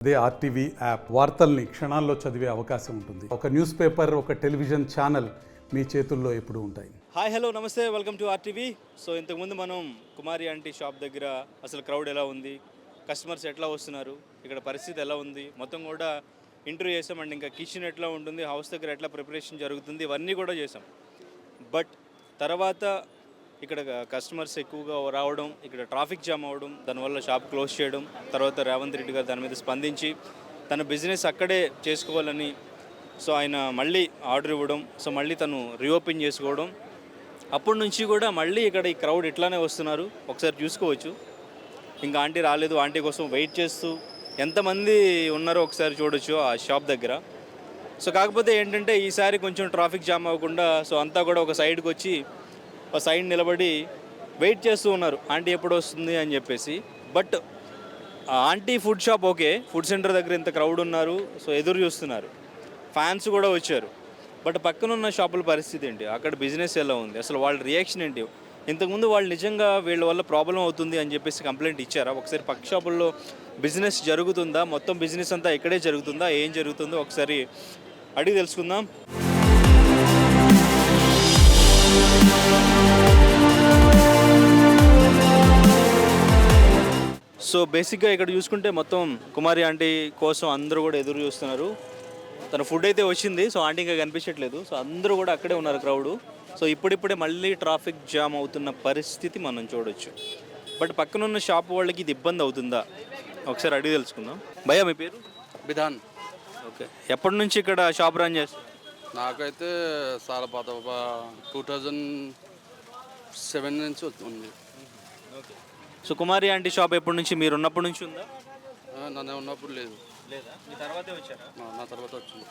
అదే RTV app వార్తల్ని క్షణాల్లో చదివే అవకాశం ఉంటుంది. ఒక న్యూస్ పేపర్, ఒక టెలివిజన్ ఛానల్ మీ చేతుల్లో ఎప్పుడూ ఉంటాయి. హాయ్ హలో నమస్తే, వెల్కమ్ టు ఆర్టీవీ. సో ఇంతకుముందు మనం కుమారి ఆంటీ షాప్ దగ్గర అసలు క్రౌడ్ ఎలా ఉంది, కస్టమర్స్ ఎట్లా వస్తున్నారు, ఇక్కడ పరిస్థితి ఎలా ఉంది మొత్తం కూడా ఇంటర్వ్యూ చేసాం. అండ్ ఇంకా కిచెన్ ఎట్లా ఉంటుంది, హౌస్ దగ్గర ఎట్లా ప్రిపరేషన్ జరుగుతుంది, ఇవన్నీ కూడా చేసాం. బట్ తర్వాత ఇక్కడ కస్టమర్స్ ఎక్కువగా రావడం, ఇక్కడ ట్రాఫిక్ జామ్ అవ్వడం, దానివల్ల షాప్ క్లోజ్ చేయడం, తర్వాత రేవంత్ రెడ్డి గారు దాని మీద స్పందించి తన బిజినెస్ అక్కడే చేసుకోవాలని సో ఆయన మళ్ళీ ఆర్డర్ ఇవ్వడం, సో మళ్ళీ తను రీఓపెన్ చేసుకోవడం. అప్పటి నుంచి కూడా మళ్ళీ ఇక్కడ ఈ క్రౌడ్ ఇట్లానే వస్తున్నారు, ఒకసారి చూసుకోవచ్చు. ఇంకా ఆంటీ రాలేదు, ఆంటీ కోసం వెయిట్ చేస్తూ ఎంతమంది ఉన్నారో ఒకసారి చూడొచ్చు ఆ షాప్ దగ్గర. సో కాకపోతే ఏంటంటే ఈసారి కొంచెం ట్రాఫిక్ జామ్ అవ్వకుండా సో అంతా కూడా ఒక సైడ్కి వచ్చి ఒక సైడ్ నిలబడి వెయిట్ చేస్తూ ఉన్నారు ఆంటీ ఎప్పుడు వస్తుంది అని చెప్పేసి. But aunty food shop okay, food centre దగ్గర ఇంత క్రౌడ్ ఉన్నారు, సో ఎదురు చూస్తున్నారు, ఫ్యాన్స్ కూడా వచ్చారు. బట్ పక్కన ఉన్న షాపుల పరిస్థితి ఏంటి, అక్కడ బిజినెస్ ఎలా ఉంది, అసలు వాళ్ళ రియాక్షన్ ఏంటి, ఇంతకుముందు వాళ్ళు నిజంగా వీళ్ళ వల్ల ప్రాబ్లం అవుతుంది అని చెప్పేసి కంప్లైంట్ ఇచ్చారా, ఒకసారి పక్క షాపుల్లో బిజినెస్ జరుగుతుందా, మొత్తం బిజినెస్ అంతా ఇక్కడే జరుగుతుందా, ఏం జరుగుతుందో ఒకసారి అడిగి తెలుసుకుందాం. సో బేసిక్గా ఇక్కడ చూసుకుంటే మొత్తం కుమారి ఆంటీ కోసం అందరూ కూడా ఎదురు చూస్తున్నారు. తన ఫుడ్ అయితే వచ్చింది, సో ఆంటీ ఇంకా కనిపించట్లేదు, సో అందరూ కూడా అక్కడే ఉన్నారు క్రౌడ్. సో ఇప్పుడిప్పుడే మళ్ళీ ట్రాఫిక్ జామ్ అవుతున్న పరిస్థితి మనం చూడొచ్చు. బట్ పక్కన ఉన్న షాప్ వాళ్ళకి ఇది ఇబ్బంది అవుతుందా ఒకసారి అడిగి తెలుసుకుందాం. భయ్యా మీ పేరు? విధాన్. ఓకే, ఎప్పటి నుంచి ఇక్కడ షాప్ రన్ చేస్తారు? నాకైతే చాలా పాత 2007 నుంచి ఉంది. ఓకే, సో కుమారి ఆంటీ షాప్ ఎప్పటి నుంచి, మీరు ఉన్నప్పటి నుంచి ఉందా? నన్ను ఉన్నప్పుడు లేదు. లేదా, మీ తర్వాతే వచ్చారా? నా తర్వాత వచ్చింది.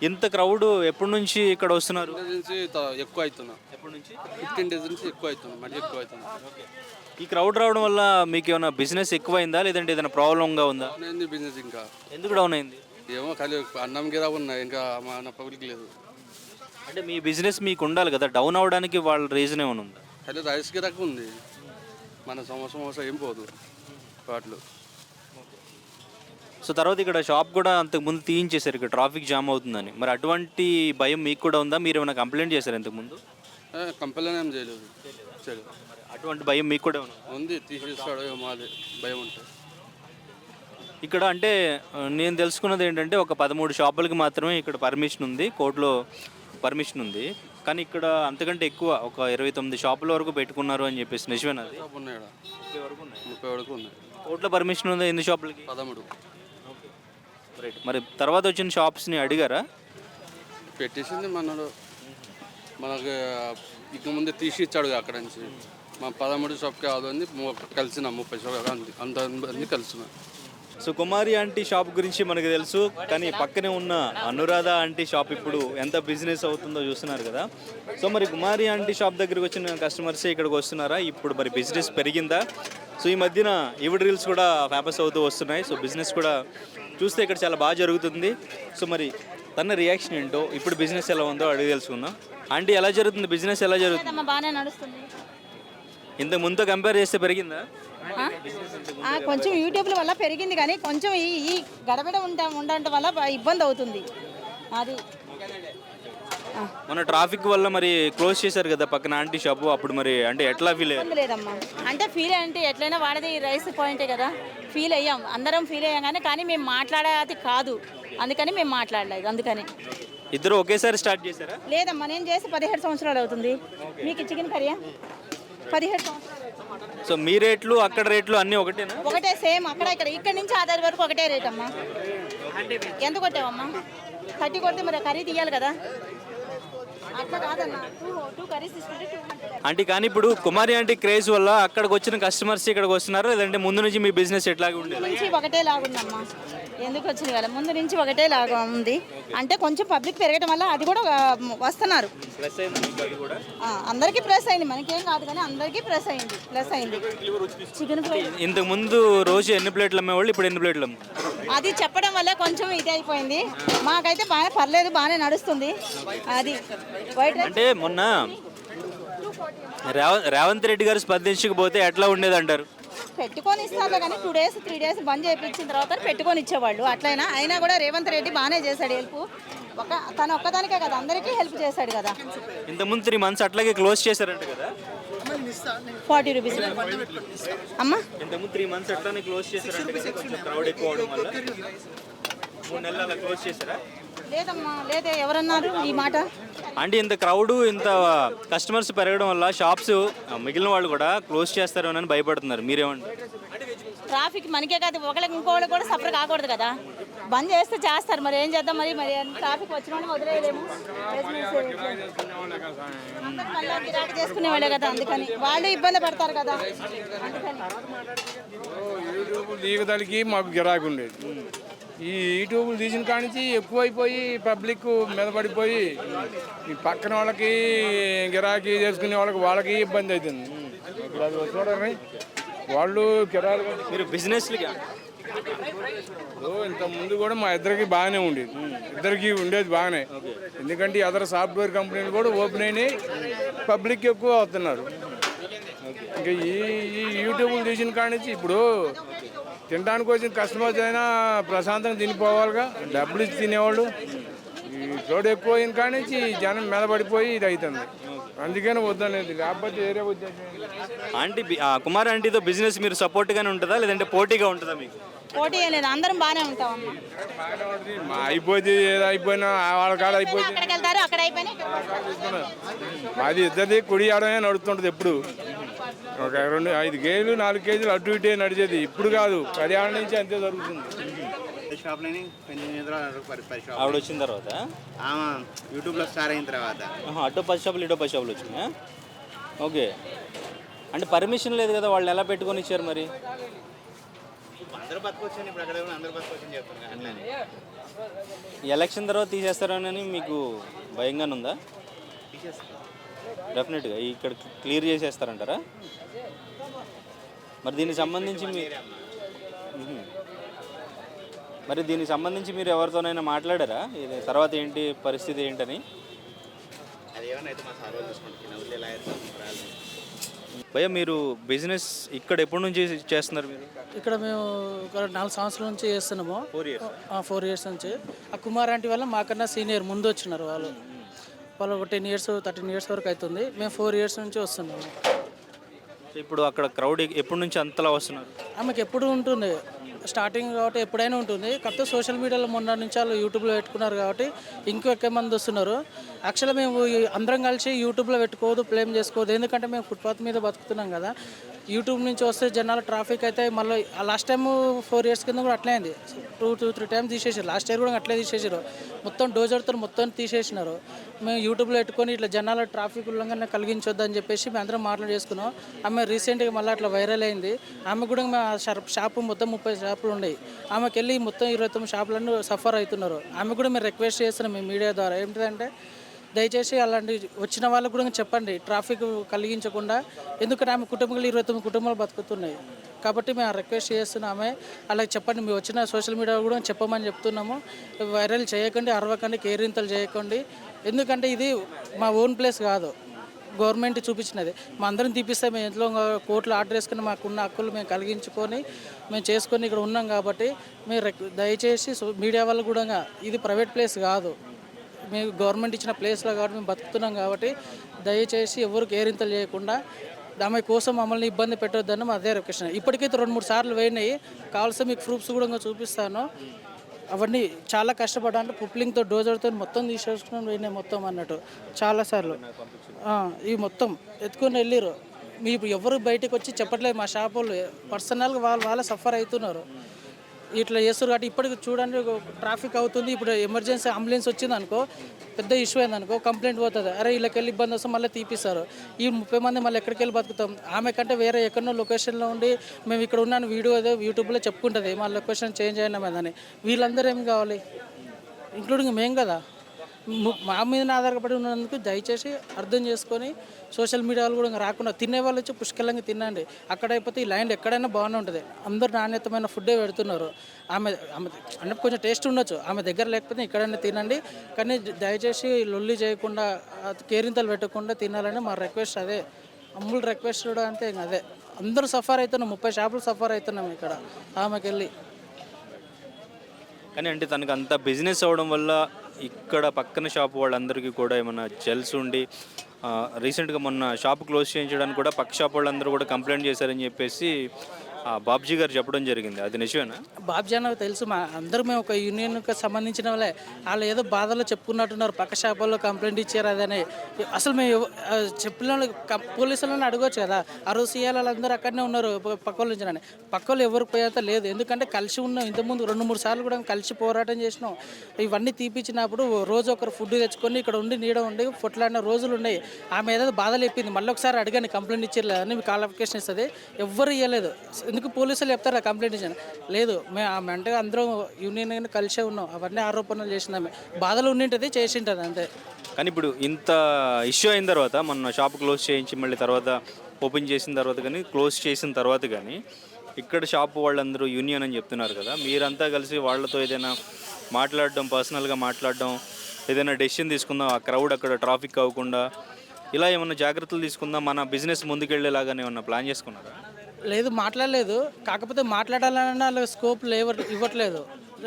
ఇంత క్రౌడ్ ఎప్పటి నుంచి ఇక్కడ వస్తున్నారు? నుంచి ఎక్కువ అవుతున్నా. ఎప్పటి నుంచి? 15 days నుంచి ఎక్కువ అవుతున్నా, మళ్ళీ ఎక్కువ అవుతున్నా. ఈ క్రౌడ్ రావడం వల్ల మీకు ఏమైనా బిజినెస్ ఎక్కువైందా, లేదంటే ఏదైనా ప్రాబ్లంగా ఉందా? డౌన్ అయింది బిజినెస్. ఇంకా ఎందుకు డౌన్ అయింది? ఏమో ఖాళీ అన్నం గిరా ఉన్నాయి, ఇంకా మన పబ్లిక్ లేదు. అంటే మీ బిజినెస్ మీకు ఉండాలి కదా, డౌన్ అవడానికి వాళ్ళ రీజన్ ఏమైనా ఉందా? ఖాళీ రైస్ గిరాకు ఉంది, మన సంవత్సరం ఏం పోదు వాటిలో. సో తర్వాత ఇక్కడ షాప్ కూడా అంతకుముందు తీయించేశారు ఇక్కడ ట్రాఫిక్ జామ్ అవుతుందని. మరి అటువంటి భయం మీకు కూడా ఉందా, మీరు ఏమైనా కంప్లైంట్ చేశారు ఇంతకుముందు? కంపెనీ ఏం చేయలేదు. అటువంటి భయం మీకు కూడా ఉంది, తీసేస్తాడు మాది భయం ఉంటుంది ఇక్కడ. అంటే నేను తెలుసుకున్నది ఏంటంటే ఒక 13 షాపులకి మాత్రమే ఇక్కడ పర్మిషన్ ఉంది, కోర్టులో పర్మిషన్ ఉంది. కానీ ఇక్కడ అంతకంటే ఎక్కువ ఒక 29 షాపుల వరకు పెట్టుకున్నారు అని చెప్పేసి, నిజమేనా? అది 30 వరకు ఉన్నాయి. కోర్టులో పర్మిషన్ ఉంది ఎన్ని షాపులకి? 13. రైట్. మరి తర్వాత వచ్చిన షాప్స్ని అడిగారా? పెట్టేసింది మనకు ఇక ముందే తీసి ఇచ్చాడు అక్కడ నుంచి. మా 13 షాప్కి అవుతుంది కలిసిన 30 షాప్ అంత కలిసిన. సో కుమారి ఆంటీ షాప్ గురించి మనకు తెలుసు, కానీ పక్కనే ఉన్న అనురాధ ఆంటీ షాప్ ఇప్పుడు ఎంత బిజినెస్ అవుతుందో చూస్తున్నారు కదా. సో మరి కుమారి ఆంటీ షాప్ దగ్గరికి వచ్చిన కస్టమర్సే ఇక్కడికి వస్తున్నారా? ఇప్పుడు మరి బిజినెస్ పెరిగిందా? సో ఈ మధ్యన ఈవిడ రీల్స్ కూడా ఫేమస్ అవుతూ వస్తున్నాయి. సో బిజినెస్ కూడా చూస్తే ఇక్కడ చాలా బాగా జరుగుతుంది. సో మరి తన రియాక్షన్ ఏంటో, ఇప్పుడు బిజినెస్ ఎలా ఉందో అడిగి తెలుసుకుందాం. ఆంటీ ఎలా జరుగుతుంది బిజినెస్, ఎలా జరుగుతుంది? బాగానే నడుస్తుంది. ఇంతకు ముందుతో కంపేర్ చేస్తే పెరిగిందా? కొంచెం యూట్యూబ్ల వల్ల పెరిగింది, కానీ కొంచెం ఈ గడబడ ఉండటం వల్ల ఇబ్బంది అవుతుంది. అది మన ట్రాఫిక్ వల్ల మరి క్లోజ్ చేశారు కదా పక్కన ఆంటీ షాపు, అప్పుడు మరి అంటే ఎట్లా ఫీల్ అయ్యారు? లేదమ్మా, అంటే ఫీల్ అంటే ఎట్లయినా వాడది రైస్ పాయింటే కదా, ఫీల్ అయ్యాం, అందరం ఫీల్ అయ్యాం. కానీ మేము మాట్లాడేది కాదు, అందుకని మేము మాట్లాడలేదు. అందుకని ఇద్దరు ఒకేసారి స్టార్ట్ చేశారా? లేదమ్మా, నేను చేసి 17 సంవత్సరాలు అవుతుంది. మీకు చికెన్ కర్రీయా 17 సంవత్సరాలు. సో మీ రేట్లు అక్కడ రేట్లు అన్నీ ఒకటేనా? ఒకటే, సేమ్. ఇక్కడ నుంచి ఆధార్ వరకు ఒకటే రేట్ అమ్మా. ఎంత కొట్టావమ్మా? 30 కొడితే మరి కర్రీ తీయాలి కదా, అట్లా కాదన్నా. 2 కర్రీస్ తీసుకుంటే 200. ఆంటీ, కానీ ఇప్పుడు కుమారి ఆంటీ క్రేజ్ వల్ల అక్కడికి వచ్చిన కస్టమర్స్ ఇక్కడికి వస్తున్నారు, లేదంటే ముందు నుంచి మీ బిజినెస్ ఎట్లాగే ఉండేది? నుంచి ఒకటే లాగుందమ్మా. ఎందుకు వచ్చింది కదా, ముందు నుంచి ఒకటే లాగా ఉంది. అంటే కొంచెం పబ్లిక్ పెరగడం వల్ల అది కూడా వస్తున్నారు. అందరికీ ప్లస్ అయింది, మనకేం కాదు కానీ అందరికీ ప్లస్ అయింది. చికెన్ ఫ్రై ఇంతకు ముందు రోజు ఎన్ని ప్లేట్లు అమ్మేవాళ్ళు, ఇప్పుడు ఎన్ని ప్లేట్లు అమ్మ? అది చెప్పడం వల్ల కొంచెం ఇది అయిపోయింది. మాకైతే బాగా పర్లేదు, బాగానే నడుస్తుంది. అది వైట్ అంటే మొన్న రేవంత్ రెడ్డి గారు స్పందించకపోతే ఎట్లా ఉండేది అంటారు? పెట్టుకొని ఇస్తారు కానీ 2 days 3 days బంద్ చేయించిన తర్వాత పెట్టుకొని ఇచ్చేవాళ్ళు. అట్లయినా అయినా కూడా రేవంత్ రెడ్డి బాగానే చేశాడు హెల్ప్. తను ఒక్కదానికే కదా, అందరికీ హెల్ప్ చేశాడు కదా. ఇంతకుముందు 3 months అట్లాగే క్లోజ్ చేశారంట కదా, 40 రూపీస్ అమ్మా. ఇంతకుముందు 3 months అట్లానే క్లోజ్ చేశారంట కదా, కొంచెం క్రౌడ్ ఎక్కువ అవడం వల్ల 3 నెలలు అలా క్లోజ్ చేశారా? లేదమ్మా, లేదే, ఎవరన్నారు ఈ మాట? అంటే ఇంత క్రౌడ్ ఇంత కస్టమర్స్ పెరగడం వల్ల షాప్స్ మిగిలిన వాళ్ళు కూడా క్లోజ్ చేస్తారు అని భయపడుతున్నారు. మీరేమంటారు? ట్రాఫిక్ మనకే కాదు, ఒకళ్ళకి ఇంకోళ్ళు కూడా సఫర్ కాకూడదు కదా. బంద్ చేస్తే చేస్తారు, మరి ఏం చేద్దాం. మరి ట్రాఫిక్ వచ్చిన వాళ్ళని వదిలేయలేము. అందరూ మళ్ళీ గిరాకీ చేసుకునే వాళ్ళే కదా, అందుకని వాళ్ళు ఇబ్బంది పడతారు కదా, అందుకని. యూట్యూబ్ దిగదలికి మాకు గిరాకీ ఉండేది. ఈ యూట్యూబ్లు తీసిన కానించి ఎక్కువైపోయి పబ్లిక్ మీద పడిపోయి ఈ పక్కన వాళ్ళకి గిరాకీ చేసుకునే వాళ్ళకి ఇబ్బంది అవుతుంది. ఇప్పుడు అది చూడండి, వాళ్ళు కిరాలు మీరు బిజినెస్లుగా ఇంత ముందు కూడా మా ఇద్దరికి బాగానే ఉండేది, ఇద్దరికి ఉండేది బాగానే. ఎందుకంటే అదర్ సాఫ్ట్వేర్ కంపెనీలు కూడా ఓపెన్ అయినాయి, పబ్లిక్ ఎక్కువ అవుతున్నారు. ఇంకా ఈ యూట్యూబ్లు తీసిన కానించి ఇప్పుడు తినడానికి వచ్చిన కస్టమర్స్ అయినా ప్రశాంతంగా తినిపోవాలిగా, డబ్బులు ఇచ్చి తినేవాళ్ళు. ఈ చోటు ఎక్కువ అయిన కానించి జనం మీద పడిపోయి ఇది అవుతుంది. అందుకని వద్దనేది, లేకపోతే వేరే ఉద్దేశం. ఆంటీ కుమార్ ఆంటీతో బిజినెస్ మీరు సపోర్ట్గానే ఉంటుందా లేదంటే పోటీగా ఉంటుందా మీకు? పోటీ ఏం లేదు, అందరం బాగానే ఉంటామమ్మా. మా అయిపోతే ఏదో అయిపోయినా వాళ్ళ కాడ అయిపోయింది, అక్కడికి వెళ్తారు, అక్కడ అయిపోయినా మాది ఇద్దరిది కుడి ఆడమే నడుస్తుంటుంది. ఎప్పుడు ఒక 5 కేజీలు 4 కేజీలు అటు ఇటే నడిచేది, ఇప్పుడు కాదు 10 ఏళ్ళ నుంచి అంతే జరుగుతుంది. ఆవిడ వచ్చిన తర్వాత యూట్యూబ్లో స్టార్ అయిన తర్వాత అటో 10 షాపులు ఇటో 10 షాపులు వచ్చినాయా? ఓకే, అంటే పర్మిషన్ లేదు కదా, వాళ్ళు ఎలా పెట్టుకొని ఇచ్చారు మరి? అందరూ బతుకొచ్చాను, ఇప్పుడు అక్కడ అందరూ బతుకొచ్చని చెప్తున్నారు. అట్లానే ఎలక్షన్ తర్వాత తీసేస్తారని మీకు భయంగానే ఉందా? డెఫినెట్గా ఇక్కడ క్లియర్ చేసేస్తారంటారా? మరి దీనికి సంబంధించి మీరు ఎవరితోనైనా మాట్లాడారా ఇది తర్వాత ఏంటి పరిస్థితి ఏంటని? అది ఏమన్నా అయితే మా సార్ వాళ్ళు చూసుకుంటున్నాను. ఎలా భయ్య, మీరు బిజినెస్ ఇక్కడ ఎప్పటి నుంచి చేస్తున్నారు? మీరు ఇక్కడ మేము ఒక 4 సంవత్సరాల నుంచి చేస్తున్నాము. 4 years నుంచి. ఆ కుమార్ ఆంటీ వల్ల మాకన్నా సీనియర్ ముందు వచ్చినారు వాళ్ళు ఒక 10 years 13 years వరకు అవుతుంది. మేము 4 years నుంచి వస్తున్నాము. ఇప్పుడు అక్కడ క్రౌడ్ ఎప్పటి నుంచి అంతలా వస్తున్నారు? ఆమెకు ఎప్పుడు ఉంటుంది, స్టార్టింగ్ కాబట్టి ఎప్పుడైనా ఉంటుంది. కాకపోతే సోషల్ మీడియాలో మొన్న నుంచి వాళ్ళు యూట్యూబ్లో పెట్టుకున్నారు కాబట్టి ఇంకో ఎక్కువ మంది వస్తున్నారు. యాక్చువల్గా మేము అందరం కలిసి యూట్యూబ్లో పెట్టుకోవద్దు, ప్లేమ్ చేసుకోవద్దు. ఎందుకంటే మేము ఫుట్పాత్ మీద బతుకుతున్నాం కదా. యూట్యూబ్ నుంచి వస్తే జనాలు ట్రాఫిక్ అయితే మళ్ళీ లాస్ట్ టైం 4 years కింద కూడా అట్లే అయింది. 2-3 times తీసేసారు. లాస్ట్ ఇయర్ కూడా అట్లే తీసేసారు. మొత్తం డోజర్తో మొత్తం తీసేసినారు. మేము యూట్యూబ్లో పెట్టుకొని ఇట్లా జనాల ట్రాఫిక్ ఉల్లంఘన కలిగించొద్దని చెప్పేసి మేము అందరం మాటలు చేసుకున్నాం. ఆమె రీసెంట్గా మళ్ళీ అట్లా వైరల్ అయింది. ఆమె కూడా మా షాపు మొత్తం 30 షాపులు ఉన్నాయి. ఆమెకి వెళ్ళి మొత్తం 29 షాపులను సఫర్ అవుతున్నారు. ఆమె కూడా మేము రిక్వెస్ట్ చేస్తున్నాం మీ మీడియా ద్వారా ఏంటంటే దయచేసి అలాంటి వచ్చిన వాళ్ళకు కూడా చెప్పండి, ట్రాఫిక్ కలిగించకుండా. ఎందుకంటే ఆమె కుటుంబాలు 29 కుటుంబాలు బతుకుతున్నాయి కాబట్టి మేము రిక్వెస్ట్ చేస్తున్నామే. అలాగే చెప్పండి, మేము వచ్చిన సోషల్ మీడియా కూడా చెప్పమని చెప్తున్నాము. వైరల్ చేయకండి, అరవకండి, కేరింతలు చేయకండి. ఎందుకంటే ఇది మా ఓన్ ప్లేస్ కాదు, గవర్నమెంట్ చూపించినది. మా అందరం తీపిస్తే మేము ఇంట్లో కోర్టులో ఆర్డర్ వేసుకుని మాకున్న హక్కులు మేము కలిగించుకొని మేము చేసుకొని ఇక్కడ ఉన్నాం కాబట్టి మీరు దయచేసి మీడియా వాళ్ళు కూడా ఇది ప్రైవేట్ ప్లేస్ కాదు, మేము గవర్నమెంట్ ఇచ్చిన ప్లేస్లో కాబట్టి మేము బతుకుతున్నాం కాబట్టి దయచేసి ఎవరు కేరింతలు చేయకుండా ఆమె కోసం మమ్మల్ని ఇబ్బంది పెట్టొద్దని మా అదే రిక్వెస్ట్. ఇప్పటికైతే 2-3 సార్లు పోయినాయి, కావాల్సి మీకు ప్రూఫ్స్ కూడా చూపిస్తాను. అవన్నీ చాలా కష్టపడ్డా పుప్లింగ్తో డోజర్తో మొత్తం తీసేసుకుని పోయినాయి మొత్తం అన్నట్టు చాలాసార్లు. ఇవి మొత్తం ఎత్తుకొని వెళ్ళారు. మీరు ఎవరు బయటకు వచ్చి చెప్పట్లేదు. మా షాప్ వాళ్ళు పర్సనల్గా వాళ్ళ సఫర్ అవుతున్నారు. ఇట్లా చేస్తారు కాబట్టి ఇప్పటికి చూడండి ట్రాఫిక్ అవుతుంది. ఇప్పుడు ఎమర్జెన్సీ అంబులెన్స్ వచ్చింది అనుకో, పెద్ద ఇష్యూ అయింది అనుకో, కంప్లైంట్ పోతుంది. అరే వీళ్ళకి వెళ్ళి ఇబ్బంది వస్తే మళ్ళీ తీపిస్తారు. ఈ 30 మంది మళ్ళీ ఎక్కడికి వెళ్ళి బతుకుతాం? ఆమె కంటే వేరే ఎక్కడో లొకేషన్లో ఉండి మేము ఇక్కడ ఉన్నాను వీడియో ఏదో యూట్యూబ్లో చెప్పుకుంటుంది మా లొకేషన్ చేంజ్ అయినా అని. వీళ్ళందరూ ఏం కావాలి, ఇంక్లూడింగ్ మేము కదా. మా మీద ఆధారపడి ఉన్నందుకు దయచేసి అర్థం చేసుకొని సోషల్ మీడియాలో కూడా రాకుండా తినే వాళ్ళు వచ్చి పుష్కలంగా తినండి. అక్కడ అయిపోతే ఈ లైన్లో ఎక్కడైనా బాగానే ఉంటుంది. అందరూ నాణ్యతమైన ఫుడ్డే పెడుతున్నారు. ఆమె అంటే కొంచెం టేస్ట్ ఉండొచ్చు, ఆమె దగ్గర లేకపోతే ఎక్కడైనా తినండి. కానీ దయచేసి లొల్లి చేయకుండా కేరింతలు పెట్టకుండా తినాలని మా రిక్వెస్ట్. అదే అమ్ముల్ రిక్వెస్ట్ కూడా అంతే అదే. అందరూ సఫర్ అవుతున్నాం, 30 షాపులు సఫర్ అవుతున్నాం ఇక్కడ ఆమెకి వెళ్ళి. కానీ అంటే తనకు అంత బిజినెస్ అవ్వడం వల్ల ఇక్కడ పక్కన షాప్ వాళ్ళందరికీ కూడా ఏమన్నా జెల్స్ ఉండి రీసెంట్గా మొన్న షాప్ క్లోజ్ చేయించడానికి కూడా పక్క షాప్ వాళ్ళందరూ కూడా కంప్లైంట్ చేశారని చెప్పేసి బాబ్జీ గారు చెప్పడం జరిగింది. అది నిజమేనా? బాబ్జీ అన్నకు తెలుసు, మా అందరూ మేము ఒక యూనియన్కి సంబంధించిన వాళ్ళే. వాళ్ళు ఏదో బాధలో చెప్పుకున్నట్టున్నారు, పక్క షాపుల్లో కంప్లైంట్ ఇచ్చారు అదని. అసలు మేము చెప్పిన వాళ్ళు పోలీసులను అడగవచ్చు కదా. ఆ రోజు సీఎల్ వాళ్ళందరూ అక్కడనే ఉన్నారు పక్క వాళ్ళ నుంచి. పక్క వాళ్ళు ఎవరికి పోయేంత లేదు, ఎందుకంటే కలిసి ఉన్నాం. ఇంతకుముందు 2-3 సార్లు కూడా కలిసి పోరాటం చేసినాం. ఇవన్నీ తీపిచ్చినప్పుడు రోజు ఒకరు ఫుడ్ తెచ్చుకొని ఇక్కడ ఉండి నీడ ఉండి పొట్లాడిన రోజులు ఉన్నాయి. ఆమె ఏదో బాధలు చెప్పింది, మళ్ళీ ఒకసారి అడిగాను కంప్లైంట్ ఇచ్చేయలేదని, మీకు క్వాలిఫికేషన్ ఇస్తుంది, ఎవ్వరు ఇవ్వలేదు. ఎందుకు పోలీసులు చెప్తారా కంప్లైంట్ ఇచ్చాను? లేదు, మేము ఆమె అంటే అందరం యూనియన్ కలిసే ఉన్నాం. అవన్నీ ఆరోపణలు చేసినామే, బాధలు ఉండింటది చేసింటది అంతే. కానీ ఇప్పుడు ఇంత ఇష్యూ అయిన తర్వాత మొన్న షాప్ క్లోజ్ చేయించి మళ్ళీ తర్వాత ఓపెన్ చేసిన తర్వాత కానీ క్లోజ్ చేసిన తర్వాత కానీ ఇక్కడ షాప్ వాళ్ళందరూ యూనియన్ అని చెప్తున్నారు కదా, మీరంతా కలిసి వాళ్ళతో ఏదైనా మాట్లాడడం, పర్సనల్గా మాట్లాడడం, ఏదైనా డెసిషన్ తీసుకుందాం, ఆ క్రౌడ్ అక్కడ ట్రాఫిక్ అవ్వకుండా ఇలా ఏమన్నా జాగ్రత్తలు తీసుకుందాం, మన బిజినెస్ ముందుకెళ్ళేలాగానే ఏమన్నా ప్లాన్ చేసుకున్నారా? లేదు, మాట్లాడలేదు. కాకపోతే మాట్లాడాలన్నా వాళ్ళకి స్కోప్ ఇవ్వట్లేదు,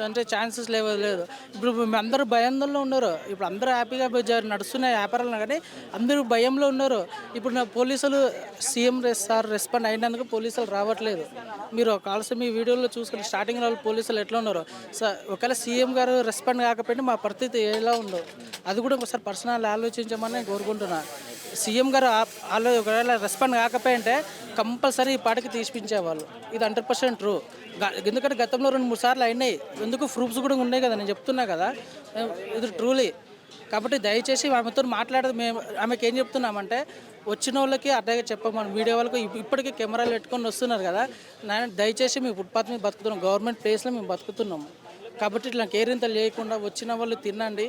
అంటే ఛాన్సెస్ లేదు. ఇప్పుడు అందరూ భయంలో ఉన్నారు. ఇప్పుడు అందరూ హ్యాపీగా నడుస్తున్న వ్యాపారాలు కానీ అందరూ భయంలో ఉన్నారు. ఇప్పుడు నా పోలీసులు సీఎం సార్ రెస్పాండ్ అయినందుకు పోలీసులు రావట్లేదు. మీరు కాల్సి మీ వీడియోలో చూసుకుని స్టార్టింగ్ వాళ్ళు పోలీసులు ఎట్లా ఉన్నారు సార్, ఒకవేళ సీఎం గారు రెస్పాండ్ కాకపోతే మా పరిస్థితి ఎలా ఉండదు, అది కూడా ఒకసారి పర్సనల్ ఆలోచించమని నేను కోరుకుంటున్నాను. సీఎం గారు ఒకవేళ రెస్పాండ్ కాకపోయింటే కంపల్సరీ ఈ పాటికి తీసిపించేవాళ్ళు. ఇది 100% ట్రూ. ఎందుకంటే గతంలో 2-3 సార్లు అయినాయి. ఎందుకు ప్రూఫ్స్ కూడా ఉన్నాయి కదా, నేను చెప్తున్నా కదా, ఇది ట్రూలీ. కాబట్టి దయచేసి ఆమెతో మాట్లాడదు. మేము ఆమెకి ఏం చెప్తున్నామంటే, వచ్చిన వాళ్ళకి అట్లాగే చెప్పమని, మీడియా వాళ్ళకి ఇప్పటికీ కెమెరాలు పెట్టుకొని వస్తున్నారు కదా, దయచేసి మేము ఫుట్పాత్ మీద బతుకుతున్నాం, గవర్నమెంట్ ప్లేస్లో మేము బతుకుతున్నాము. కాబట్టి ఇట్లా కేరింతలు లేకుండా వచ్చిన వాళ్ళు తినండి,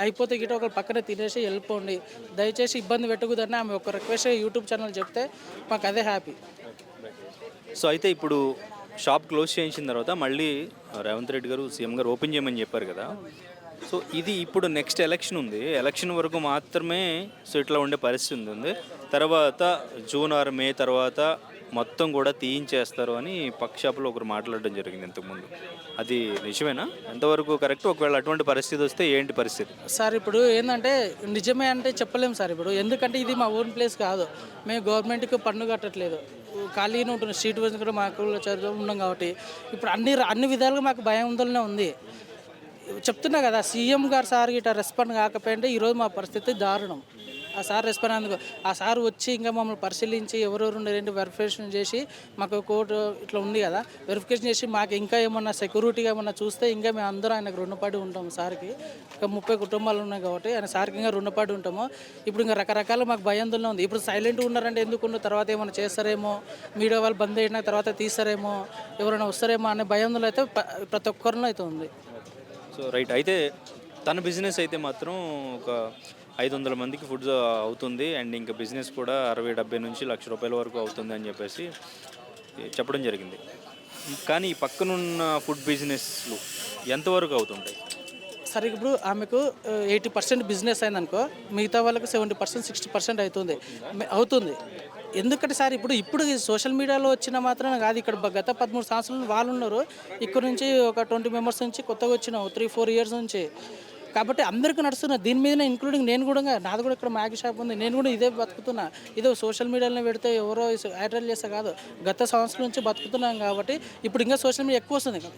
అయిపోతే గిట్ట ఒకరు పక్కనే తినేసి వెళ్ళిపోండి, దయచేసి ఇబ్బంది పెట్టకూడదని ఆమె ఒక రిక్వెస్ట్ యూట్యూబ్ ఛానల్ చెప్తే మాకు అదే హ్యాపీ. సో అయితే ఇప్పుడు షాప్ క్లోజ్ చేయించిన తర్వాత మళ్ళీ రేవంత్ రెడ్డి గారు సీఎం గారు ఓపెన్ చేయమని చెప్పారు కదా, సో ఇది ఇప్పుడు నెక్స్ట్ ఎలక్షన్ ఉంది, ఎలక్షన్ వరకు మాత్రమే సో ఇట్లా ఉండే పరిస్థితి ఉంది. తర్వాత జూన్ ఆర్ మే తర్వాత మొత్తం కూడా తీయించేస్తారు అని పక్క షాపులో ఒకరు మాట్లాడడం జరిగింది ఇంతకుముందు. అది నిజమేనా? ఎంతవరకు కరెక్ట్? ఒకవేళ అటువంటి పరిస్థితి వస్తే ఏంటి పరిస్థితి? సార్ ఇప్పుడు ఏంటంటే నిజమే అంటే చెప్పలేము సార్. ఇప్పుడు ఎందుకంటే ఇది మా ఓన్ ప్లేస్ కాదు, మేము గవర్నమెంట్కి పన్ను కట్టట్లేదు, ఖాళీనే ఉంటుంది. స్ట్రీట్ వైజ్ కూడా మాకు ఉన్నాం కాబట్టి ఇప్పుడు అన్ని విధాలుగా మాకు భయం ఉందలనే ఉంది. చెప్తున్నా కదా, సీఎం గారు సార్ ఇట్లా రెస్పాండ్ కాకపోయింటే ఈరోజు మా పరిస్థితి దారుణం. ఆ సార్ రెస్పాండ్ అందుకు ఆ సార్ వచ్చి ఇంకా మమ్మల్ని పరిశీలించి ఎవరెవరు ఏంటి వెరిఫికేషన్ చేసి మాకు కోర్టు ఇట్లా ఉంది కదా, వెరిఫికేషన్ చేసి మాకు ఇంకా ఏమన్నా సెక్యూరిటీగా ఏమన్నా చూస్తే ఇంకా మేము అందరూ ఆయనకు రుణపడి ఉంటాము. సార్కి ఇంకా 30 కుటుంబాలు ఉన్నాయి కాబట్టి ఆయన సార్కి ఇంకా రుణపడి ఉంటాము. ఇప్పుడు ఇంకా రకరకాల మాకు భయాందోళన ఉంది. ఇప్పుడు సైలెంట్గా ఉన్నారంటే ఎందుకు తర్వాత ఏమైనా చేస్తారేమో, మీడియా వాళ్ళు బంద్ అయిన తర్వాత తీస్తారేమో, ఎవరైనా వస్తారేమో అనే భయాందోళన అయితే ప్రతి ఒక్కరిలో అయితే ఉంది. So right. అయితే తన బిజినెస్ అయితే మాత్రం ఒక 500 మందికి ఫుడ్ అవుతుంది, అండ్ ఇంకా బిజినెస్ కూడా 60-70 నుంచి ₹1,00,000 వరకు అవుతుంది అని చెప్పేసి చెప్పడం జరిగింది. కానీ ఈ పక్కనున్న ఫుడ్ బిజినెస్లు ఎంతవరకు అవుతుంటాయి? సరే, ఇప్పుడు ఆమెకు 80% బిజినెస్ అయిందనుకో, మిగతా వాళ్ళకి 70% 60% అవుతుంది. ఎందుకంటే సార్ ఇప్పుడు సోషల్ మీడియాలో వచ్చిన మాత్రం కాదు, ఇక్కడ గత 13 సంవత్సరాలు వాళ్ళు ఉన్నారు. ఇక్కడ నుంచి ఒక 20 మెంబర్స్ నుంచి కొత్తగా వచ్చినాం 3-4 ఇయర్స్ నుంచి. కాబట్టి అందరికీ నడుస్తున్నా దీని మీదనే, ఇంక్లూడింగ్ నేను కూడా. నాది కూడా ఇక్కడ మ్యాగీ షాప్ ఉంది, నేను కూడా ఇదే బతుకుతున్నా. ఇదే సోషల్ మీడియాలో పెడితే ఎవరో యాడ్రల్ చేస్తే కాదు, గత సంవత్సరం నుంచి బతుకుతున్నాం. కాబట్టి ఇప్పుడు ఇంకా సోషల్ మీడియా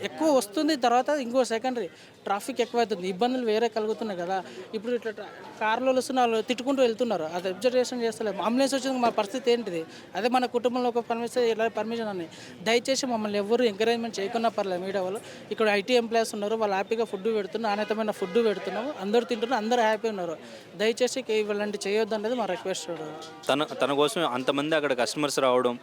ఎక్కువ వస్తుంది. తర్వాత ఇంకో సెకండరీ ట్రాఫిక్ ఎక్కువ అవుతుంది, ఇబ్బందులు వేరే కలుగుతున్నాయి కదా. ఇప్పుడు ఇట్లా కార్లో వస్తున్న వాళ్ళు తిట్టుకుంటూ వెళ్తున్నారు, అది అబ్జర్వేషన్ చేస్తలేదు. అంబులెన్స్ వచ్చింది, మా పరిస్థితి ఏంటిది? అదే మన కుటుంబంలో ఒక పర్మిషన్ అని. దయచేసి మమ్మల్ని ఎవరు ఎంకరేజ్మెంట్ చేయకున్నా పర్లేదు. మీడియా వాళ్ళు ఇక్కడ IT ఎంప్లాయీస్ ఉన్నారు, వాళ్ళు హ్యాపీగా ఫుడ్ పెడుతున్నారు, నాణ్యతమైన ఫుడ్ పెడుతున్నాము, అందరూ తింటున్నారు, అందరూ హ్యాపీ ఉన్నారు. దయచేసి ఇలాంటి చేయొద్దు అనేది మా రిక్వెస్ట్. తన కోసం అంతమంది అక్కడ కస్టమర్స్ రావడం,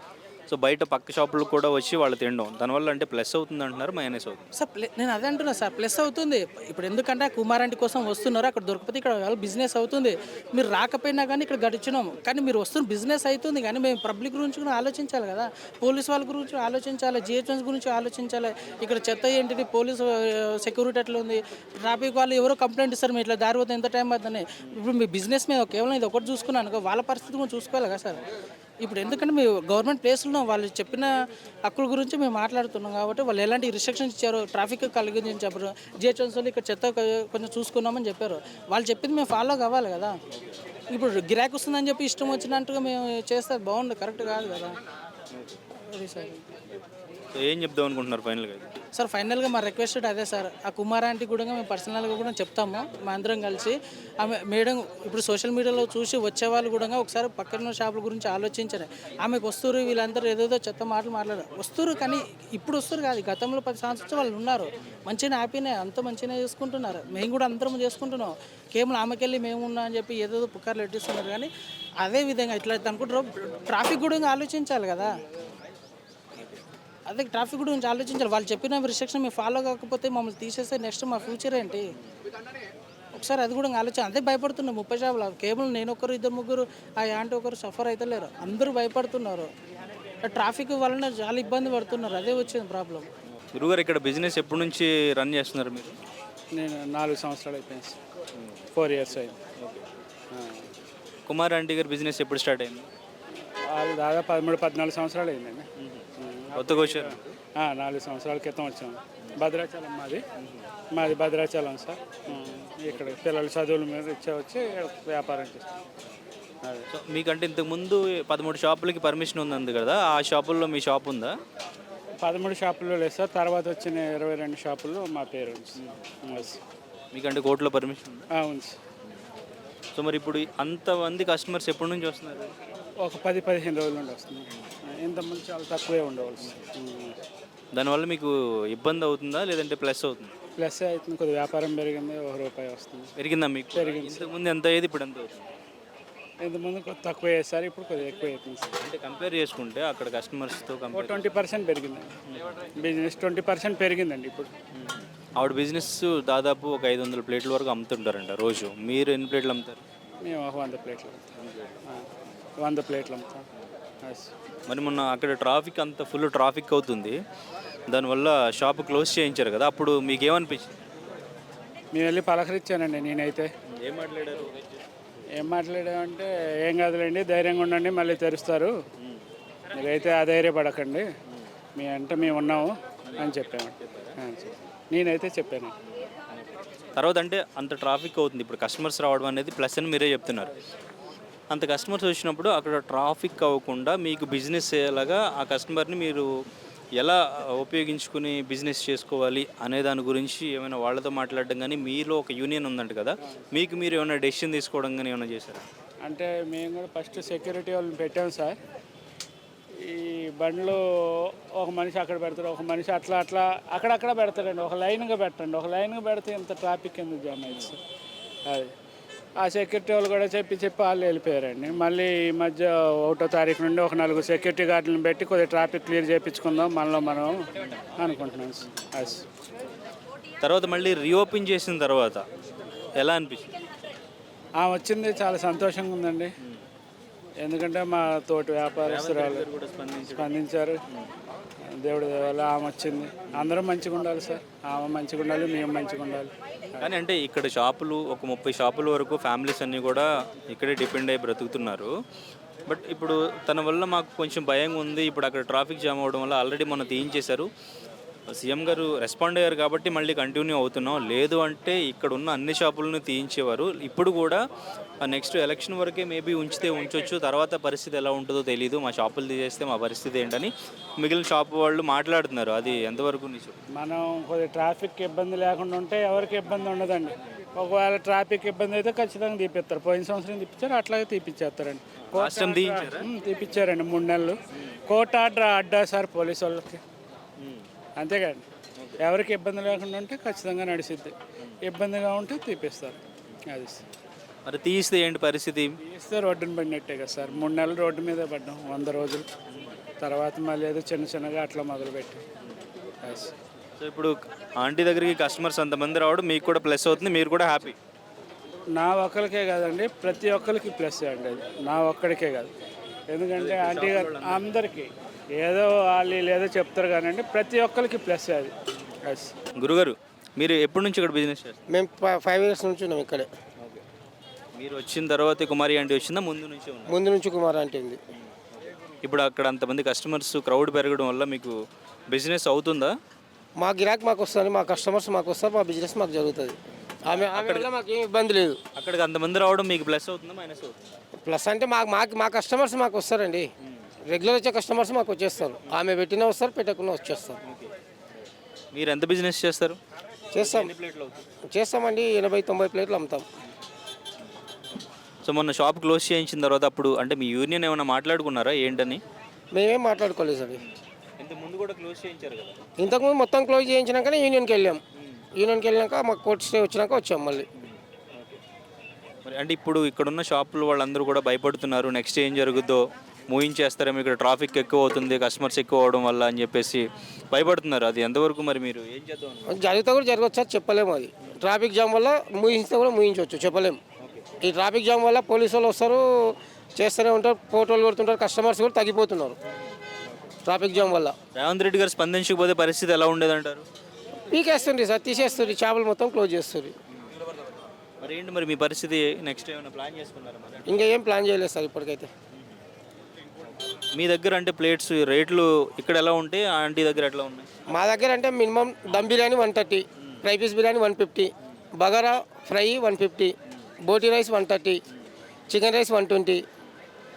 సో బయట పక్క షాపులు కూడా వచ్చి వాళ్ళు తినడం, దానివల్ల అంటే ప్లస్ అవుతుంది అంటున్నారు, మైనస్ అవుతుంది? సార్ నేను అదే అంటున్నా సార్, ప్లస్ అవుతుంది. ఇప్పుడు ఎందుకంటే కుమారాంటి కోసం వస్తున్నారు, అక్కడ దొరకకపోతే ఇక్కడ వాళ్ళు బిజినెస్ అవుతుంది. మీరు రాకపోయినా కానీ ఇక్కడ గడిచినాము, కానీ మీరు వస్తున్న బిజినెస్ అవుతుంది. కానీ మేము పబ్లిక్ గురించి కూడా ఆలోచించాలి కదా, పోలీస్ వాళ్ళ గురించి ఆలోచించాలి, GHMS గురించి ఆలోచించాలి. ఇక్కడ చెత్త ఏంటిది, పోలీసు సెక్యూరిటీ ఎట్లా ఉంది, ట్రాఫిక్ వాళ్ళు ఎవరో కంప్లైంట్ ఇస్తారు, మీరు ఇట్లా దారి పోతే ఎంత టైం అవుతుందని. ఇప్పుడు మీ బిజినెస్ మీద కేవలం ఇది ఒకటి చూసుకున్నాను, వాళ్ళ పరిస్థితి కూడా చూసుకోవాలి కదా సార్. ఇప్పుడు ఎందుకంటే మేము గవర్నమెంట్ ప్లేస్లో వాళ్ళు చెప్పిన హక్కుల గురించి మేము మాట్లాడుతున్నాం కాబట్టి వాళ్ళు ఎలాంటి రిస్ట్రిక్షన్స్ ఇచ్చారు, ట్రాఫిక్ కలిగిందని చెప్పారు, జిహెచ్ఎంసీ వాళ్ళు ఇక్కడ చెత్త కొంచెం చూసుకున్నామని చెప్పారు. వాళ్ళు చెప్పింది మేము ఫాలో కావాలి కదా. ఇప్పుడు గిరాకీ వస్తుందని చెప్పి ఇష్టం వచ్చినట్టుగా మేము చేస్తే బాగుంది, కరెక్ట్ కాదు కదా. అది సార్. సో ఏం చెప్దాం అనుకుంటున్నారు ఫైనల్గా? సార్ ఫైనల్గా మా రిక్వెస్ట్ అదే సార్, ఆ కుమార్ ఆంటీ కూడా మేము పర్సనల్గా కూడా చెప్తాము. మా అందరం కలిసి ఆమె మేడం ఇప్పుడు సోషల్ మీడియాలో చూసి వచ్చే వాళ్ళు కూడా ఒకసారి పక్కన షాపుల గురించి ఆలోచించారు. ఆమెకు వస్తారు వీళ్ళందరూ ఏదేదో చెత్త మాటలు మాట్లాడారు, వస్తారు కానీ ఇప్పుడు వస్తారు కాదు, గతంలో 10 సంవత్సరాలు వాళ్ళు ఉన్నారు, మంచిగా హ్యాపీనే, అంత మంచిగా చేసుకుంటున్నారు. మేము కూడా అందరం చేసుకుంటున్నాం. కేవలం ఆమెకెళ్ళి మేము ఉన్నా అని చెప్పి ఏదేదో పుకార్లు ఎట్టిస్తున్నారు. కానీ అదే విధంగా ఇట్లా అనుకుంటారు, ట్రాఫిక్ కూడా ఆలోచించాలి కదా. అదే ట్రాఫిక్ గురించి ఆలోచించాలి. వాళ్ళు చెప్పిన రిస్ట్రిక్షన్ మేము ఫాలో కాకపోతే మమ్మల్ని తీసేస్తే నెక్స్ట్ మా ఫ్యూచర్ ఏంటి? ఒకసారి అది కూడా ఆలోచన. అదే భయపడుతున్నాం 30 షాపులు. కేవలం నేను ఒకరు 2-3 ఆ యాంటీ ఒకరు సఫర్ అయితే లేరు, అందరూ భయపడుతున్నారు. ట్రాఫిక్ వలన చాలా ఇబ్బంది పడుతున్నారు, అదే వచ్చింది ప్రాబ్లం. గురుగారు ఇక్కడ బిజినెస్ ఎప్పటి నుంచి రన్ చేస్తున్నారు మీరు? నేను 4 సంవత్సరాలు అయిపోయింది, 4 years అయింది. కుమార్ ఆంటీ గారి బిజినెస్ ఎప్పుడు స్టార్ట్ అయింది? అది దాదాపు 13-14 సంవత్సరాలు అయిందండి. కొత్తగా వచ్చారు? 4 సంవత్సరాల క్రితం వచ్చాము. భద్రాచలం మాది భద్రాచలం సార్. ఇక్కడ పిల్లల చదువుల మీద వచ్చి వ్యాపారం చేస్తాం. అదే. సో మీకంటే ఇంతకుముందు 13 షాపులకి పర్మిషన్ ఉంది కదా, ఆ షాపుల్లో మీ షాప్ ఉందా? 13 షాపుల్లో లేదు సార్, తర్వాత వచ్చిన 22 షాపుల్లో మా పేరు ఉంది. మీకంటే కోర్టులో పర్మిషన్ ఉందా? ఉంది సార్. సో మరి ఇప్పుడు అంతమంది కస్టమర్స్ ఎప్పటి నుంచి వస్తున్నారు? ఒక 10-15 రోజుల నుండి వస్తుంది. ఇంతమంది చాలా తక్కువే ఉండవలసి. దానివల్ల మీకు ఇబ్బంది అవుతుందా లేదంటే ప్లస్ అవుతుందా? ప్లస్ అవుతుంది, కొద్దిగా వ్యాపారం పెరిగింది, ₹1 వస్తుంది. పెరిగిందా మీకు? పెరిగింది. ఇంతకుముందు ఎంత అయ్యేది, ఇప్పుడు ఎంత అవుతుంది? ఇంతకుముందు కొద్ది తక్కువ వేస్తారు, ఇప్పుడు కొద్దిగా ఎక్కువ అవుతుంది సార్. అంటే కంపేర్ చేసుకుంటే అక్కడ కస్టమర్స్తో కంపేర్ 20% పెరిగిందండి. బిజినెస్ 20% పెరిగిందండి ఇప్పుడు. ఆవిడ బిజినెస్ దాదాపు ఒక 500 ప్లేట్ల వరకు అమ్ముతుంటారంట రోజు. మీరు ఎన్ని ప్లేట్లు అమ్ముతారు? మేము ఒక 100 ప్లేట్లు అమ్ముతాం. 100 ప్లేట్లు అమ్ముతాం. మరి మొన్న అక్కడ ట్రాఫిక్ అంత ఫుల్ ట్రాఫిక్ అవుతుంది, దానివల్ల షాప్ క్లోజ్ చేయించారు కదా, అప్పుడు మీకు ఏమనిపించింది? మేము వెళ్ళి పలకరించానండి. నేనైతే ఏం మాట్లాడామంటే, ఏం కాదులేండి, ధైర్యంగా ఉండండి, మళ్ళీ తెరుస్తారు, మీరైతే అధైర్యపడకండి, మేము ఉన్నాము అని చెప్పాము. నేనైతే చెప్పాను. తర్వాత అంటే అంత ట్రాఫిక్ అవుతుంది, ఇప్పుడు కస్టమర్స్ రావడం అనేది ప్లస్ అని మీరే చెప్తున్నారు. అంత కస్టమర్స్ వచ్చినప్పుడు అక్కడ ట్రాఫిక్ అవ్వకుండా మీకు బిజినెస్ అయ్యేలాగా ఆ కస్టమర్ని మీరు ఎలా ఉపయోగించుకుని బిజినెస్ చేసుకోవాలి అనే దాని గురించి ఏమైనా వాళ్ళతో మాట్లాడడం కానీ, మీలో ఒక యూనియన్ ఉందంట కదా, మీకు మీరు ఏమైనా డెసిషన్ తీసుకోవడం కానీ ఏమైనా చేశారు? అంటే మేము కూడా ఫస్ట్ సెక్యూరిటీ వాళ్ళని పెట్టాము సార్. ఈ బండ్లు ఒక మనిషి అక్కడ పెడతారు, ఒక మనిషి అట్లా అక్కడక్కడ పెడతారండి. ఒక లైన్గా పెట్టండి, ఒక లైన్గా పెడితే ఇంత ట్రాఫిక్ ఎందుకు జామ్ అయింది సార్. అది ఆ సెక్యూరిటీ వాళ్ళు కూడా చెప్పి వాళ్ళు వెళ్ళిపోయారండి. మళ్ళీ ఈ మధ్య 1వ తారీఖు నుండి ఒక 4 సెక్యూరిటీ గార్డులను పెట్టి కొద్దిగా ట్రాఫిక్ క్లియర్ చేయించుకుందాం మనలో మనం అనుకుంటున్నాం సార్. తర్వాత మళ్ళీ రీఓపెన్ చేసిన తర్వాత ఎలా అనిపించింది? వచ్చింది, చాలా సంతోషంగా ఉందండి. ఎందుకంటే మా తోటి వ్యాపారస్తురాలు స్పందించారు. దేవుడి వల్ల ఆమె వచ్చింది. అందరం మంచిగా ఉండాలి సార్, ఆమె మంచిగా ఉండాలి, మేము మంచిగా ఉండాలి. కానీ అంటే ఇక్కడ షాపులు ఒక 30 షాపుల వరకు ఫ్యామిలీస్ అన్నీ కూడా ఇక్కడే డిపెండ్ అయ్యి బ్రతుకుతున్నారు. బట్ ఇప్పుడు తన వల్ల మాకు కొంచెం భయంగా ఉంది, ఇప్పుడు అక్కడ ట్రాఫిక్ జామ్ అవ్వడం వల్ల ఆల్రెడీ మొన్న తీయించేశారు, సీఎం గారు రెస్పాండ్ అయ్యారు కాబట్టి మళ్ళీ కంటిన్యూ అవుతున్నాం, లేదు అంటే ఇక్కడ ఉన్న అన్ని షాపులను తీయించేవారు. ఇప్పుడు కూడా నెక్స్ట్ ఎలక్షన్ వరకే మేబీ ఉంచితే ఉంచవచ్చు, తర్వాత పరిస్థితి ఎలా ఉంటుందో తెలియదు, మా షాపులు తీసేస్తే మా పరిస్థితి ఏంటని మిగిలిన షాపు వాళ్ళు మాట్లాడుతున్నారు. అది ఎంతవరకు నిజం? మనం కొద్దిగా ట్రాఫిక్ ఇబ్బంది లేకుండా ఉంటే ఎవరికి ఇబ్బంది ఉండదండి. ఒకవేళ ట్రాఫిక్ ఇబ్బంది అయితే ఖచ్చితంగా తీపిస్తారు. పోయిన సంవత్సరం తీపిచ్చారు, అట్లాగే తీపిచ్చేస్తారండి. తీపిచ్చారండి 3 నెలలు. కోర్టు ఆర్డర్ అడ్డా సార్ పోలీసు వాళ్ళకి, అంతేకాండి. ఎవరికి ఇబ్బంది లేకుండా ఉంటే ఖచ్చితంగా నడిచిద్ది, ఇబ్బందిగా ఉంటే తీపిస్తారు. అది మరి తీస్తే ఏంటి పరిస్థితి? తీస్తే రోడ్డుని పడినట్టే కదా సార్. 3 నెలలు రోడ్డు మీదే పడ్డాం, 100 రోజులు. తర్వాత మళ్ళీ ఏదో చిన్నగా అట్లా మొదలుపెట్టి. సో ఇప్పుడు ఆంటీ దగ్గరికి కస్టమర్స్ అంతమంది రావడం మీకు కూడా ప్లస్ అవుతుంది, మీరు కూడా హ్యాపీ? నా ఒక్కరికే కాదండి, ప్రతి ఒక్కరికి ప్లస్ అండి. అది నా ఒక్కడికే కాదు, ఎందుకంటే ఆంటీ గారు అందరికీ ఏదో వాళ్ళు ఏదో చెప్తారు కానండి, ప్రతి ఒక్కరికి ప్లస్ అది. గురుగారు మీరు ఎప్పటి నుంచి ఇక్కడ బిజినెస్ చేస్తారు? మేము 5 years నుంచి ఉన్నాం ఇక్కడే. మీరు వచ్చిన తర్వాత కుమారి ఆంటీ వచ్చిందా, ముందు నుంచి? ముందు నుంచి కుమారి ఆంటీ ఉంది. ఇప్పుడు అక్కడ అంతమంది కస్టమర్స్ క్రౌడ్ పెరగడం వల్ల మీకు బిజినెస్ అవుతుందా? మా గిరాక్ మాకు వస్తుంది, మా కస్టమర్స్ మాకు వస్తారు, మా బిజినెస్ మాకు జరుగుతుంది. ఆమె వల్ల మాకు ఏం ఇబ్బంది లేదు. అక్కడికి అంతమంది రావడం మీకు ప్లస్ అవుతుందా మైనస్ అవుతుందా? ప్లస్ అంటే మా కస్టమర్స్ మాకు వస్తారండి. రెగ్యులర్ వచ్చే కస్టమర్స్ మాకు వచ్చేస్తారు. ఆమె పెట్టినా వస్తారు, పెట్టకుండా వచ్చేస్తారు. మీరు ఎంత బిజినెస్ చేస్తారు? చేస్తామండి 80-90 ప్లేట్లు అమ్ముతాం. సో మొన్న షాప్ క్లోజ్ చేయించిన తర్వాత అప్పుడు అంటే మీ యూనియన్ ఏమైనా మాట్లాడుకున్నారా ఏంటని? మేమేం మాట్లాడుకోలేదు సార్. ఇంత ముందు కూడా క్లోజ్ చేయించారు కదా. ఇంతకుముందు మొత్తం క్లోజ్ చేయించినాకనే యూనియన్కి వెళ్ళాం. యూనియన్కి వెళ్ళాక మాకు కోర్టు స్టే వచ్చినాక వచ్చాం మళ్ళీ. మరి అంటే ఇప్పుడు ఇక్కడున్న షాపులు వాళ్ళందరూ కూడా భయపడుతున్నారు, నెక్స్ట్ ఏం జరుగుద్దో, మూయించేస్తారేమో, ఇక్కడ ట్రాఫిక్ ఎక్కువ అవుతుంది, కస్టమర్స్ ఎక్కువ అవడం వల్ల అని చెప్పేసి భయపడుతున్నారు. అది ఎంతవరకు మరి మీరు ఏం చేద్దాం? జరిగితే కూడా జరగచ్చు, చెప్పలేము. అది ట్రాఫిక్ జామ్ వల్ల మూయించితే కూడా మూయించవచ్చు, చెప్పలేము. ఈ ట్రాఫిక్ జామ్ వల్ల పోలీసు వాళ్ళు వస్తారు, చేస్తూనే ఉంటారు, ఫోటోలు కొడుతుంటారు, కస్టమర్స్ కూడా తగ్గిపోతున్నారు ట్రాఫిక్ జామ్ వల్ల. రేవంత్ రెడ్డి గారు స్పందించకపోతే పరిస్థితి ఎలా ఉండేదంటారు? పీకేస్తుంది సార్, తీసేస్తుంది, చేపలు మొత్తం క్లోజ్ చేస్తుంది. మరి ఏంటి మరి మీ పరిస్థితి? నెక్స్ట్ ఏమైనా ప్లాన్ చేసుకున్నారా మరి? ఇంకా ఏం ప్లాన్ చేయలేదు సార్ ఇప్పటికైతే. మీ దగ్గర అంటే ప్లేట్స్ రేట్లు ఇక్కడ ఎలా ఉంటాయి, ఆంటీ దగ్గర ఎట్లా ఉన్నాయి? మా దగ్గర అంటే minimum dum biryani 130, fry piece biryani 150, bagara fry 150, బోటీ రైస్ 130, చికెన్ రైస్ 120,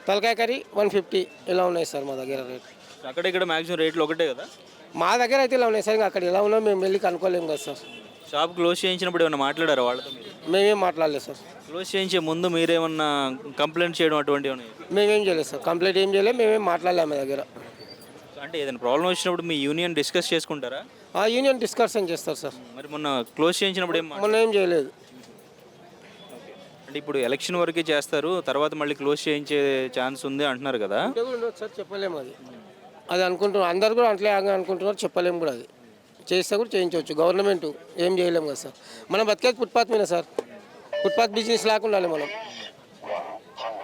తలకాయ కర్రీ 150 ఇలా ఉన్నాయి సార్ మా దగ్గర రేట్. అక్కడ ఇక్కడ మ్యాక్సిమం రేట్లు ఒకటే కదా? మా దగ్గర అయితే ఇలా ఉన్నాయి సార్, ఇంకా అక్కడ ఎలా ఉన్నాయో మేము వెళ్ళి కనుక్కోలేము కదా సార్. షాప్ క్లోజ్ చేయించినప్పుడు ఏమైనా మాట్లాడారా వాళ్ళతో మీరు? మేమేం మాట్లాడలేదు సార్. క్లోజ్ చేయించే ముందు మీరేమన్నా కంప్లైంట్ చేయడం అటువంటివి ఉన్నాయి? మేమేం చేయలేదు సార్, కంప్లైంట్ ఏం చేయలేదు, మేమేం మాట్లాడలేము మా దగ్గర. అంటే ఏదైనా ప్రాబ్లం వచ్చినప్పుడు మీ యూనియన్ డిస్కస్ చేసుకుంటారా? ఆ యూనియన్ డిస్కషన్ చేస్తారు సార్. మరి మొన్న క్లోజ్ చేయించినప్పుడు ఏం మొన్న ఏం చేయలేదు. అంటే ఇప్పుడు ఎలక్షన్ వరకే చేస్తారు, తర్వాత మళ్ళీ క్లోజ్ చేయించే ఛాన్స్ ఉంది అంటున్నారు కదా? అంటే కూడా ఉండదు సార్, చెప్పలేము. అది అనుకుంటున్నారు, అందరు కూడా అట్లే అనుకుంటున్నారు, చెప్పలేము కూడా. అది చేస్తే కూడా చేయించవచ్చు, గవర్నమెంట్ ఏం చేయలేము కదా సార్. మనం బతికేది ఫుట్పాత్ మీద సార్, ఫుట్పాత్ బిజినెస్ లాగా ఉండాలి మనం.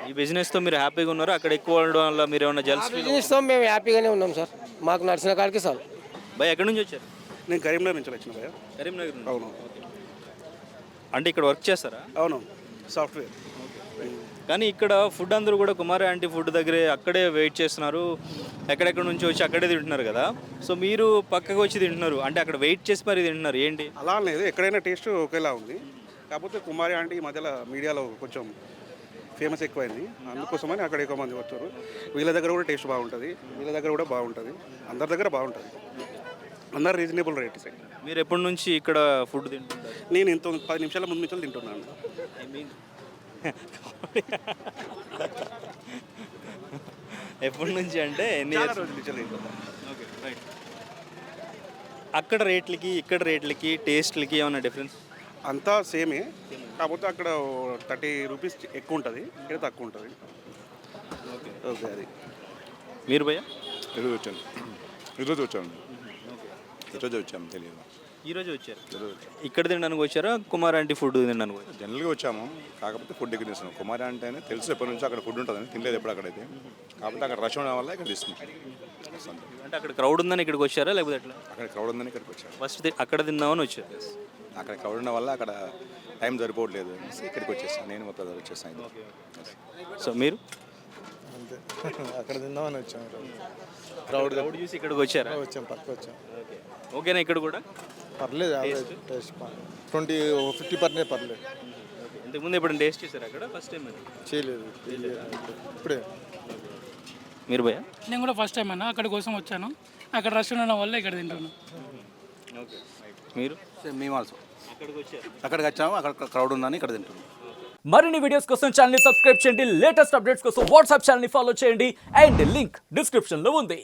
ఈ బిజినెస్తో మీరు హ్యాపీగా ఉన్నారు? అక్కడ ఎక్కువ ఉండడం వల్ల మీరు ఏమైనా జల్స్ బిజినెస్తో మేము హ్యాపీగానే ఉన్నాం సార్, మాకు నడిచిన కాడికి సార్. భయ ఎక్కడి నుంచి వచ్చారు? నేను కరీంనగర్ నుంచి వచ్చిన భయ్య. కరీంనగర్ నుంచి. అవును. అంటే ఇక్కడ వర్క్ చేస్తారా? అవును, సాఫ్ట్వేర్. కానీ ఇక్కడ ఫుడ్ అందరూ కూడా కుమారి ఆంటీ ఫుడ్ దగ్గరే అక్కడే వెయిట్ చేస్తున్నారు, ఎక్కడెక్కడ నుంచి వచ్చి అక్కడే తింటున్నారు కదా. సో మీరు పక్కకు వచ్చి తింటున్నారు, అంటే అక్కడ వెయిట్ చేసి మరి తింటున్నారు ఏంటి? అలా లేదు, ఎక్కడైనా టేస్ట్ ఒకేలా ఉంది. కాకపోతే కుమారి ఆంటీ ఈ మధ్యలో మీడియాలో కొంచెం ఫేమస్ ఎక్కువైంది, అందుకోసమని అక్కడ ఎక్కువ మంది వచ్చారు. వీళ్ళ దగ్గర కూడా టేస్ట్ బాగుంటుంది, వీళ్ళ దగ్గర కూడా బాగుంటుంది, అందరి దగ్గర బాగుంటుంది, అందరు రీజనబుల్ రేట్స్. మీరు ఎప్పటి నుంచి ఇక్కడ ఫుడ్ తింటున్నారు? నేను 10 నిమిషాల ముందు నుంచి తింటున్నాను. ఎప్పటి నుంచి అంటే ఎన్ని రోజుల నుంచి తింటున్నాను. Okay, right. అక్కడ రేట్లకి ఇక్కడ రేట్లకి టేస్ట్లకి ఏమైనా డిఫరెన్స్? అంతా సేమే, కాకపోతే అక్కడ 30 రూపీస్ ఎక్కువ ఉంటుంది, ఇక్కడ తక్కువ ఉంటుంది. ఓకే, అది. మీరు భయ్యా? ఈరోజు వచ్చాను, ఈరోజు వచ్చాము, తెలియదు. ఈరోజు వచ్చారు? ఇక్కడ తినడానికి వచ్చారా, కుమార్ ఆంటీ ఫుడ్ తినడానికి వచ్చారు? జనరల్గా వచ్చాము, కాకపోతే ఫుడ్ దగ్గర తీసుకున్నాం. కుమారి అంటే అని తెలుసు ఎప్పటి నుంచి అక్కడ ఫుడ్ ఉంటుందని, తినలేదు ఎప్పుడు అక్కడైతే, కాకపోతే అక్కడ రష్ ఉండడం వల్ల ఇక్కడ తీసుకున్నాం. అంటే అక్కడ క్రౌడ్ ఉందని ఇక్కడికి వచ్చారా లేకపోతే ఎట్లా? అక్కడ క్రౌడ్ ఉందని ఇక్కడికి వచ్చాము. ఫస్ట్ అక్కడ తిందామని వచ్చారు. అక్కడ క్రౌడ్ ఉండడం వల్ల అక్కడ టైం సరిపోవట్లేదు, ఇక్కడికి వచ్చేసాను, నేను మొత్తం వచ్చేసాను. సో మీరు? అంతే, అక్కడ తిందామని వచ్చాము. క్రౌడ్ చూసి ఇక్కడికి వచ్చారా? వచ్చాం, పక్క వచ్చాం. ఓకేనా ఇక్కడ కూడా? పర్లేదు, టేస్ట్ 50% పర్లేదు. ఇంతకుముందు ఎప్పుడు టేస్ట్ చేశారు అక్కడ? ఫస్ట్ టైం చేయలేదు, ఇప్పుడే. మీరు భయ్యా? నేను కూడా ఫస్ట్ టైం అన్నా, అక్కడ కోసం వచ్చాను, అక్కడ రష్ ఉండడం వల్ల ఇక్కడ తింటున్నాను. ఓకే, మీరు? మేము ఆల్సో అక్కడికి వచ్చారు, అక్కడికి వచ్చాము, అక్కడ క్రౌడ్ ఉందని ఇక్కడ తింటున్నాం. మరిన్ని వీడియోస్ కోసం ఛానల్ ని సబ్స్క్రైబ్ చేయండి, లేటెస్ట్ అప్డేట్స్ కోసం వాట్సాప్ ఛానల్ ని ఫాలో చేయండి, అండ్ లింక్ డిస్క్రిప్షన్ లో ఉంది.